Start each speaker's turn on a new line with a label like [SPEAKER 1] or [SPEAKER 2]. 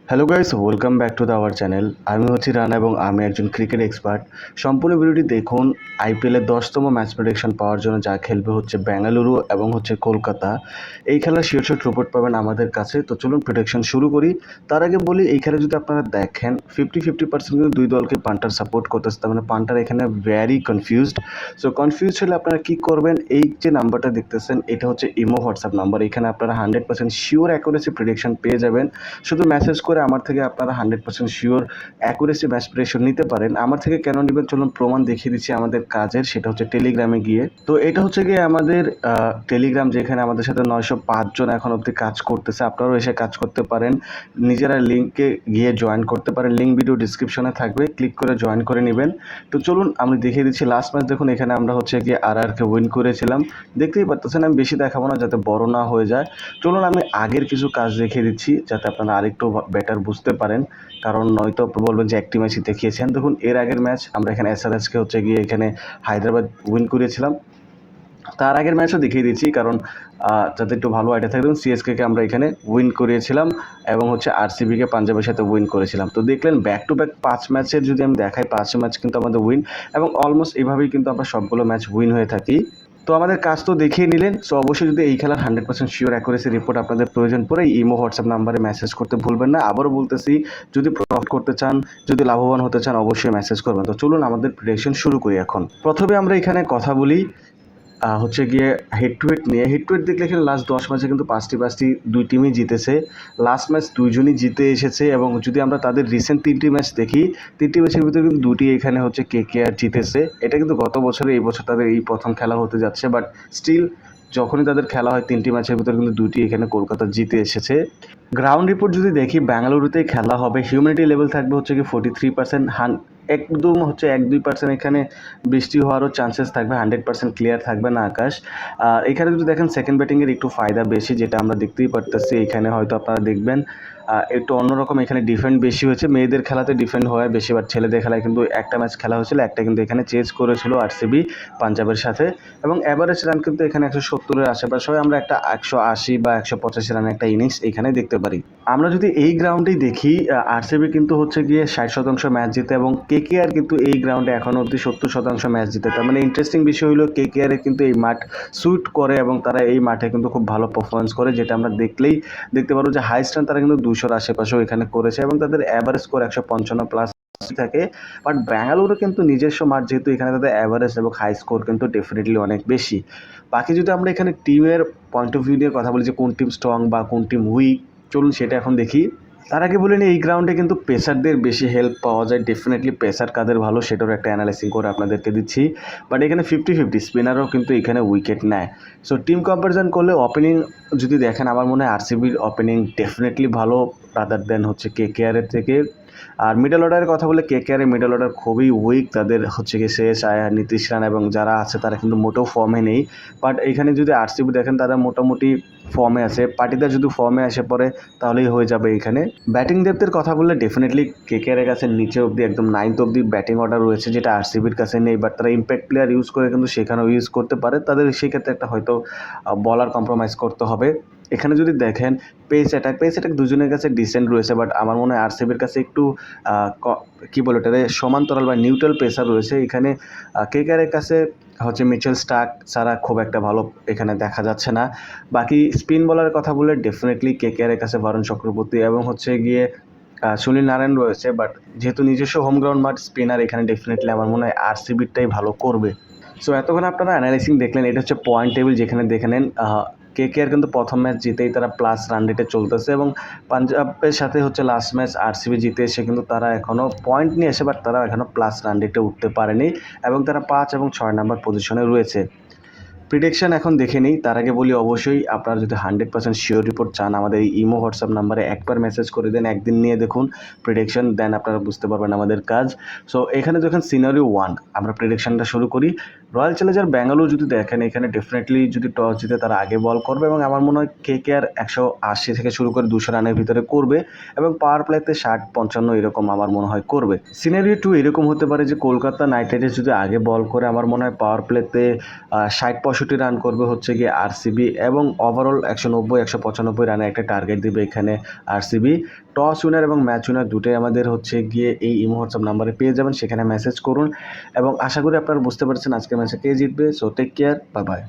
[SPEAKER 1] Hello guys, welcome back to our channel. আমি হচ্ছি রানা এবং আমি একজন ক্রিকেট এক্সপার্ট। সম্পূর্ণ ভিডিওটি দেখুন। আইপিএলের 10তম ম্যাচ প্রেডিকশন পাওয়ার জন্য যা খেলবে হচ্ছে বেঙ্গালুরু এবং হচ্ছে কলকাতা। এই খেলার শীর্ষক রিপোর্ট পাবেন আমাদের কাছে। তো চলুন প্রেডিকশন শুরু করি। তার আগে বলি, এই খেলা যদি আপনারা দেখেন 50-50% কিন্তু দুই দলকে পান্টার সাপোর্ট করতেছে। তার মানে পান্টার এখানে ভেরি কনফিউজড। সো কনফিউজড হলে আপনারা কী করবেন, এই যে নাম্বারটা দেখতেছেন এটা হচ্ছে ইমো হোয়াটসঅ্যাপ নাম্বার। এখানে আপনারা 100% শিওর অ্যাকুরেসি প্রেডিকশন পেয়ে যাবেন। শুধু মেসেজ করে আমার থেকে আপনারা 100% শিওর অ্যাকুরেসি ম্যাচ প্রেডিকশন নিতে পারেন। আমার থেকে কেন নেবেন চলুন প্রমাণ দেখিয়ে দিচ্ছি আমাদের কাজের, সেটা হচ্ছে টেলিগ্রামে গিয়ে। তো এটা হচ্ছে গিয়ে আমাদের টেলিগ্রাম, যেখানে আমাদের সাথে 905 জন এখন অবধি কাজ করতেছে। আপনারাও এসে কাজ করতে পারেন, নিজেরা লিঙ্কে গিয়ে জয়েন করতে পারেন। লিঙ্ক ভিডিও ডিসক্রিপশনে থাকবে, ক্লিক করে জয়েন করে নেবেন। তো চলুন আমি দেখিয়ে দিচ্ছি লাস্ট ম্যাচ। দেখুন এখানে আমরা হচ্ছে গিয়ে RRকে উইন করেছিলাম। দেখতেই পারতেছেন, আমি বেশি দেখাবো না যাতে বড় না হয়ে যায়। চলুন আমি আগের কিছু কাজ দেখিয়ে দিচ্ছি যাতে আপনারা আরেকটু বেটার বুঝতে পারেন, কারণ নয়তো বলবেন যে একটি ম্যাচই দেখিয়েছেন। দেখুন এর আগের ম্যাচ আমরা এখানে SRHকে হচ্ছে গিয়ে এখানে হায়দ্রাবাদ উইন করেছিলাম। তার আগের ম্যাচও দেখিয়ে দিচ্ছি, কারণ যাতে একটু ভালো আইডিয়া থাকে। দেখুন CSKকে আমরা এখানে উইন করিয়েছিলাম এবং হচ্ছে RCBকে পাঞ্জাবের সাথে উইন করেছিলাম। তো দেখলেন ব্যাক টু ব্যাক 5 ম্যাচের যদি আমি দেখাই, 5 ম্যাচ কিন্তু আমাদের উইন, এবং অলমোস্ট এভাবেই কিন্তু আমরা সবগুলো ম্যাচ উইন হয়ে থাকি। তো আমাদের কাজ তো দেখিয়ে নিলেন। সো অবশ্যই যদি এই খেলার 100% শিওর অ্যাকুরেসি রিপোর্ট আপনাদের প্রয়োজন পড়ে, ইমো হোয়াটসঅ্যাপ নাম্বারে মেসেজ করতে ভুলবেন না। আবারও বলতেছি, যদি প্রফিট করতে চান, যদি লাভবান হতে চান, অবশ্যই মেসেজ করবেন। তো চলুন আমাদের প্রেডিকশন শুরু করি এখন। প্রথমে আমরা এখানে কথা বলি হচ্ছে গিয়ে হেড টু হেড নিয়ে। হেড টু হেড দেখলে এখানে লাস্ট 10 ম্যাচে কিন্তু পাঁচটি দুই টিমই জিতেছে। লাস্ট ম্যাচ দুইজনই জিতে এসেছে, এবং যদি আমরা তাদের রিসেন্ট 3টি ম্যাচ দেখি, 3টি ম্যাচের ভিতরে কিন্তু 2টি এখানে হচ্ছে KKR জিতেছে। এটা কিন্তু গত বছরে, এই বছর তাদের এই প্রথম খেলা হতে যাচ্ছে, বাট স্টিল যখনই তাদের খেলা হয় 3টি ম্যাচের ভিতরে কিন্তু 2টি এখানে কলকাতা জিতে এসেছে। গ্রাউন্ড রিপোর্ট যদি দেখি, বেঙ্গালুরুতেই খেলা হবে। হিউমিডিটি লেভেল থাকবে হচ্ছে কি 43%। একদম হচ্ছে 1-2% এখানে বৃষ্টি হওয়ারও চান্সেস থাকবে। 100% ক্লিয়ার থাকবে না আকাশ। আর এখানে যদি দেখেন সেকেন্ড ব্যাটিংয়ের একটু ফায়দা বেশি, যেটা আমরা দেখতেই পারতেছি। এখানে হয়তো আপনারা দেখবেন একটু অন্যরকম, এখানে ডিফেন্ড বেশি হয়েছে। মেয়েদের খেলাতে ডিফেন্ড হয় বেশি, বাট ছেলেদের খেলায় কিন্তু একটা ম্যাচ খেলা হয়েছিল, একটা কিন্তু এখানে চেজ করেছিল RCB পাঞ্জাবের সাথে। এবং অ্যাভারেজ রান কিন্তু এখানে 170-এর আশেপাশে হয়। আমরা একটা 180 বা 185 রানের একটা ইনিংস এখানে দেখতে পারি। আমরা যদি এই গ্রাউন্ডেই দেখি, RCB কিন্তু হচ্ছে গিয়ে 60% ম্যাচ জিতে, এবং KKR কিন্তু এই গ্রাউন্ডে এখনও অবধি 70% ম্যাচ জিতে। তার মানে ইন্টারেস্টিং বিষয় হলো KKR কিন্তু এই মাঠ স্যুট করে, এবং তারা এই মাঠে কিন্তু খুব ভালো পারফরমেন্স করে, যেটা আমরা দেখলেই দেখতে পারবো যে হাইস্ট রান তারা কিন্তু 200-র আশেপাশেও এখানে করেছে, এবং তাদের অ্যাভারেজ স্কোর 155+ থাকে। বাট বেঙ্গালুরু কিন্তু নিজস্ব মাঠ, যেহেতু এখানে তাদের অ্যাভারেজ এবং হাই স্কোর কিন্তু ডেফিনেটলি অনেক বেশি। বাকি যদি আমরা এখানে টিমের পয়েন্ট অফ ভিউ নিয়ে কথা বলি যে কোন টিম স্ট্রং বা কোন টিম উইক, চলুন সেটা এখন দেখি। তার আগে বলে নিই, এই গ্রাউন্ডে কিন্তু পেসারদের বেশি হেল্প পাওয়া যায়। ডেফিনেটলি পেসার কাদের ভালো সেটারও একটা অ্যানালাইসিস করে আপনাদেরকে দিচ্ছি। বাট এখানে 50-50 স্পিনারও কিন্তু এখানে উইকেট নেয়। সো টিম কম্পারিজন করলে ওপেনিং যদি দেখেন, আমার মনে হয় RCBর ওপেনিং ডেফিনেটলি ভালো রাদার দেন হচ্ছে KKR-এর থেকে। আর মিডল অর্ডারের কথা বলে, KKR-এর মিডল অর্ডার খুবই উইক। তাদের হচ্ছে গিয়ে শেষ আয়ার, নীতিশ রানা এবং যারা আছে তারা কিন্তু মোটেও ফর্মে নেই। বাট এখানে যদি RCB দেখেন, তারা মোটামুটি ফর্মে আছে। পাটিদার যদি ফর্মে আসে পড়ে তাহলেই হয়ে যাবে এখানে। ব্যাটিং ডেপথের কথা বললে ডেফিনেটলি KKR-এর কাছে নিচে অবধি একদম 9th অবধি ব্যাটিং অর্ডার রয়েছে, যেটা RCBর কাছে নেই। বাট তারা ইম্প্যাক্ট প্লেয়ার ইউজ করে কিন্তু সেখানেও ইউজ করতে পারে। তাদের সেক্ষেত্রে একটা হয়তো বলার কম্প্রোমাইজ করতে হবে। এখানে যদি দেখেন পেস অ্যাটাক দুজনের কাছে ডিসেন্ট রয়েছে, বাট আমার মনে হয় RCBর কাছে একটু কী বলে ওটারে সমান্তরাল বা নিউট্রাল পেসার রয়েছে। এখানে KKR-এর কাছে হচ্ছে মিচেল স্টার্ক ছাড়া খুব একটা ভালো এখানে দেখা যাচ্ছে না। বাকি স্পিন বলারের কথা বললে ডেফিনেটলি KKR-এর কাছে বরুণ চক্রবর্তী এবং হচ্ছে গিয়ে সুনীল নারায়ণ রয়েছে। বাট যেহেতু নিজস্ব হোম গ্রাউন্ড মাঠ, স্পিনার এখানে ডেফিনেটলি আমার মনে হয় RCBরটাই ভালো করবে। সো এতক্ষণ আপনারা অ্যানালাইসিং দেখলেন, এটা হচ্ছে পয়েন্ট টেবিল, যেখানে দেখে নেন KKR কিন্তু প্রথম ম্যাচ জিতেই তারা প্লাস রান রেটে চলতেছে, এবং পাঞ্জাবের সাথে হচ্ছে লাস্ট ম্যাচ RCB জিতে এসে কিন্তু তারা এখনও পয়েন্ট নিয়ে এসে, বাট তারা এখনও প্লাস রান রেটে উঠতে পারেনি, এবং তারা 5 এবং 6 নম্বর পজিশনে রয়েছে। প্রেডিকশন এখন দেখে নিই। তার আগে বলি, অবশ্যই আপনারা যদি 100% শিওর রিপোর্ট চান, আমাদের এই ইমো হোয়াটসঅ্যাপ নাম্বারে একবার মেসেজ করে দেন, একদিন নিয়ে দেখুন প্রেডিকশন, দেন আপনারা বুঝতে পারবেন আমাদের কাজ। সো এখানে দেখেন সিনারিও 1, আমরা প্রেডিকশনটা শুরু করি। রয়্যাল চ্যালেঞ্জার ব্যাঙ্গালোর যদি দেখেন, এখানে ডেফিনেটলি যদি টস জিতে তারা আগে বল করবে, এবং আমার মনে হয় KKR 180 থেকে শুরু করে 200 রানের ভিতরে করবে, এবং পাওয়ার প্লেতে 60-55 এরকম আমার মনে হয় করবে। সিনারিও 2 এরকম হতে পারে যে কলকাতা নাইট রাইডার্স যদি আগে বল করে, আমার মনে হয় পাওয়ার প্লেতে 60-65 65 রান করবে হচ্ছে গিয়ে আরসিবি এবং ওভারঅল 190 195 রানে একটা টার্গেট দিবে এখানে আরসিবি। টস উইনার এবং ম্যাচ উইনার দুটোই আমাদের হচ্ছে গিয়ে এই ইমো হোয়াটসঅ্যাপ নাম্বারে পেয়ে যাবেন, সেখানে মেসেজ করুন এবং আশা করি আপনারা বুঝতে পারছেন আজকের ম্যাচে কে জিতবে। So take care, bye by.